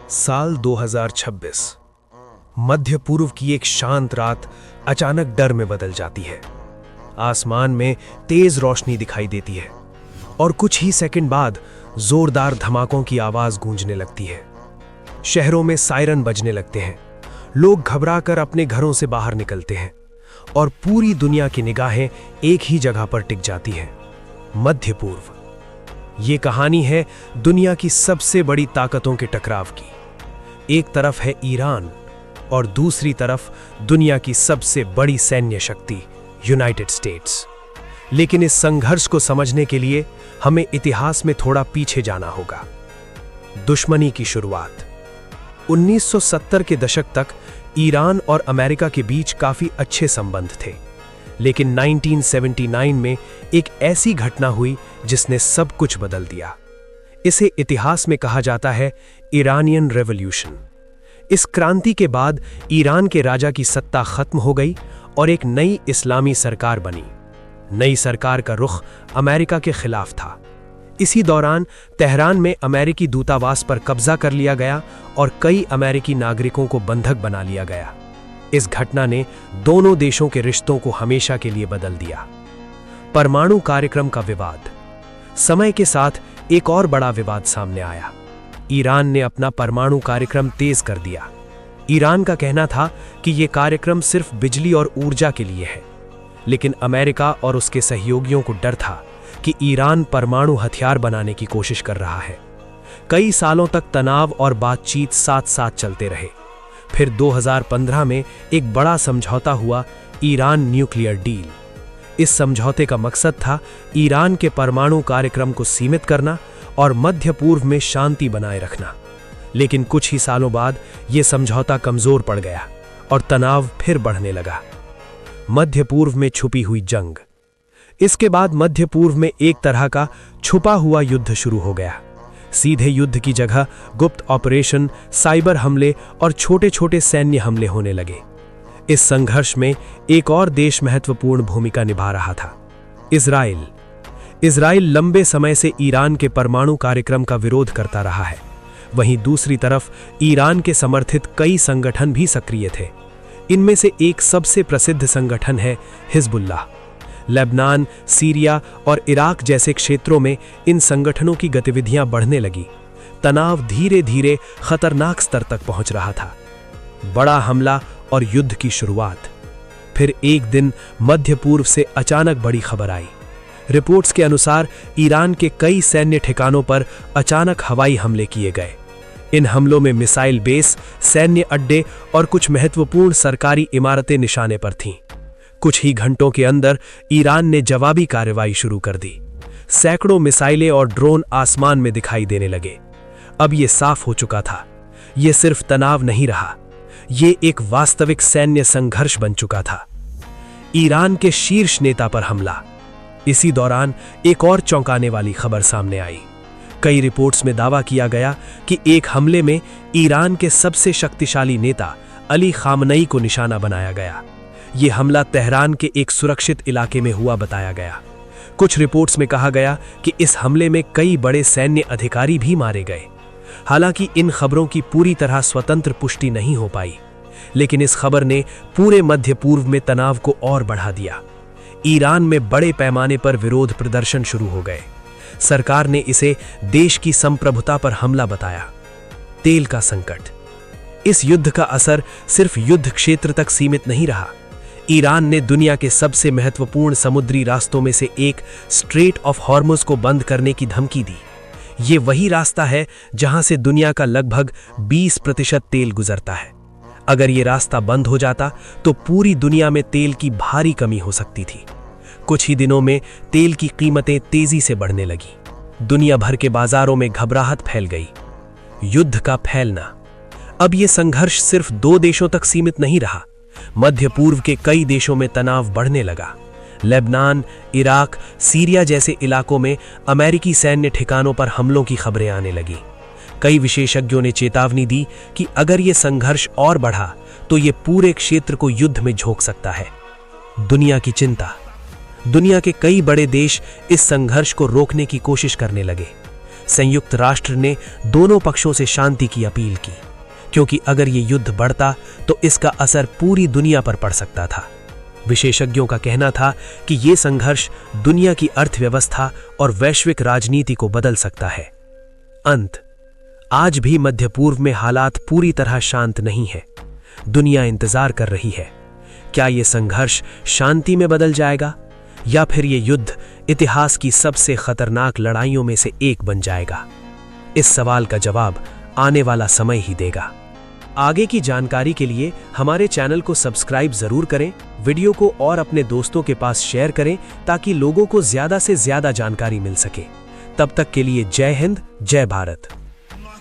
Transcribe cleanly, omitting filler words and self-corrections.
साल 2026। मध्य पूर्व की एक शांत रात अचानक डर में बदल जाती है। आसमान में तेज रोशनी दिखाई देती है और कुछ ही सेकंड बाद जोरदार धमाकों की आवाज गूंजने लगती है। शहरों में सायरन बजने लगते हैं। लोग घबराकर अपने घरों से बाहर निकलते हैं और पूरी दुनिया की निगाहें एक ही जगह पर टिक जाती हैं, मध्य पूर्व। ये कहानी है दुनिया की सबसे बड़ी ताकतों के टकराव की। एक तरफ है ईरान और दूसरी तरफ दुनिया की सबसे बड़ी सैन्य शक्ति यूनाइटेड स्टेट्स। लेकिन इस संघर्ष को समझने के लिए हमें इतिहास में थोड़ा पीछे जाना होगा। दुश्मनी की शुरुआत 1970 के दशक तक ईरान और अमेरिका के बीच काफी अच्छे संबंध थे, लेकिन 1979 में एक ऐसी घटना हुई जिसने सब कुछ बदल दिया। इसे इतिहास में कहा जाता है ईरानियन रेवोल्यूशन। इस क्रांति के बाद ईरान के राजा की सत्ता खत्म हो गई और एक नई इस्लामी सरकार बनी। नई सरकार का रुख अमेरिका के खिलाफ था। इसी दौरान तेहरान में अमेरिकी दूतावास पर कब्जा कर लिया गया और कई अमेरिकी नागरिकों को बंधक बना लिया गया। इस घटना ने दोनों देशों के रिश्तों को हमेशा के लिए बदल दिया। परमाणु कार्यक्रम का विवाद। समय के साथ एक और बड़ा विवाद सामने आया। ईरान ने अपना परमाणु कार्यक्रम तेज कर दिया। ईरान का कहना था कि यह कार्यक्रम सिर्फ बिजली और ऊर्जा के लिए है, लेकिन अमेरिका और उसके सहयोगियों को डर था कि ईरान परमाणु हथियार बनाने की कोशिश कर रहा है। कई सालों तक तनाव और बातचीत साथ साथ चलते रहे। फिर 2015 में एक बड़ा समझौता हुआ, ईरान न्यूक्लियर डील। इस समझौते का मकसद था ईरान के परमाणु कार्यक्रम को सीमित करना और मध्य पूर्व में शांति बनाए रखना। लेकिन कुछ ही सालों बाद यह समझौता कमजोर पड़ गया और तनाव फिर बढ़ने लगा। मध्य पूर्व में छुपी हुई जंग। इसके बाद मध्य पूर्व में एक तरह का छुपा हुआ युद्ध शुरू हो गया। सीधे युद्ध की जगह गुप्त ऑपरेशन, साइबर हमले और छोटे छोटे सैन्य हमले होने लगे। इस संघर्ष में एक और देश महत्वपूर्ण भूमिका निभा रहा था, इजराइल। इजराइल लंबे समय से ईरान के परमाणु कार्यक्रम का विरोध करता रहा है। वहीं दूसरी तरफ ईरान के समर्थित कई संगठन भी सक्रिय थे। इनमें से एक सबसे प्रसिद्ध संगठन है हिजबुल्लाह। लेबनान, सीरिया और इराक जैसे क्षेत्रों में इन संगठनों की गतिविधियां बढ़ने लगी। तनाव धीरे धीरे खतरनाक स्तर तक पहुंच रहा था। बड़ा हमला और युद्ध की शुरुआत। फिर एक दिन मध्य पूर्व से अचानक बड़ी खबर आई। रिपोर्ट्स के अनुसार ईरान के कई सैन्य ठिकानों पर अचानक हवाई हमले किए गए। इन हमलों में मिसाइल बेस, सैन्य अड्डे और कुछ महत्वपूर्ण सरकारी इमारतें निशाने पर थीं। कुछ ही घंटों के अंदर ईरान ने जवाबी कार्रवाई शुरू कर दी। सैकड़ों मिसाइलें और ड्रोन आसमान में दिखाई देने लगे। अब यह साफ हो चुका था, यह सिर्फ तनाव नहीं रहा, यह एक वास्तविक सैन्य संघर्ष बन चुका था। ईरान के शीर्ष नेता पर हमला। इसी दौरान एक और चौंकाने वाली खबर सामने आई। कई रिपोर्ट्स में दावा किया गया कि एक हमले में ईरान के सबसे शक्तिशाली नेता अली खामनई को निशाना बनाया गया। यह हमला तेहरान के एक सुरक्षित इलाके में हुआ बताया गया। कुछ रिपोर्ट्स में कहा गया कि इस हमले में कई बड़े सैन्य अधिकारी भी मारे गए। हालांकि इन खबरों की पूरी तरह स्वतंत्र पुष्टि नहीं हो पाई, लेकिन इस खबर ने पूरे मध्य पूर्व में तनाव को और बढ़ा दिया। ईरान में बड़े पैमाने पर विरोध प्रदर्शन शुरू हो गए। सरकार ने इसे देश की संप्रभुता पर हमला बताया। तेल का संकट। इस युद्ध का असर सिर्फ युद्ध क्षेत्र तक सीमित नहीं रहा। ईरान ने दुनिया के सबसे महत्वपूर्ण समुद्री रास्तों में से एक स्ट्रेट ऑफ हॉर्मुज को बंद करने की धमकी दी। ये वही रास्ता है जहां से दुनिया का लगभग 20% तेल गुजरता है। अगर ये रास्ता बंद हो जाता तो पूरी दुनिया में तेल की भारी कमी हो सकती थी। कुछ ही दिनों में तेल की कीमतें तेजी से बढ़ने लगी। दुनिया भर के बाजारों में घबराहट फैल गई। युद्ध का फैलना। अब यह संघर्ष सिर्फ 2 देशों तक सीमित नहीं रहा। मध्य पूर्व के कई देशों में तनाव बढ़ने लगा। लेबनान, इराक, सीरिया जैसे इलाकों में अमेरिकी सैन्य ठिकानों पर हमलों की खबरें आने लगी। कई विशेषज्ञों ने चेतावनी दी कि अगर यह संघर्ष और बढ़ा तो यह पूरे क्षेत्र को युद्ध में झोंक सकता है। दुनिया की चिंता। दुनिया के कई बड़े देश इस संघर्ष को रोकने की कोशिश करने लगे। संयुक्त राष्ट्र ने दोनों पक्षों से शांति की अपील की, क्योंकि अगर ये युद्ध बढ़ता तो इसका असर पूरी दुनिया पर पड़ सकता था। विशेषज्ञों का कहना था कि ये संघर्ष दुनिया की अर्थव्यवस्था और वैश्विक राजनीति को बदल सकता है। अंत, आज भी मध्य पूर्व में हालात पूरी तरह शांत नहीं है। दुनिया इंतजार कर रही है, क्या ये संघर्ष शांति में बदल जाएगा या फिर ये युद्ध इतिहास की सबसे खतरनाक लड़ाइयों में से एक बन जाएगा। इस सवाल का जवाब आने वाला समय ही देगा। आगे की जानकारी के लिए हमारे चैनल को सब्सक्राइब जरूर करें, वीडियो को और अपने दोस्तों के पास शेयर करें ताकि लोगों को ज्यादा से ज्यादा जानकारी मिल सके। तब तक के लिए जय हिंद, जय भारत।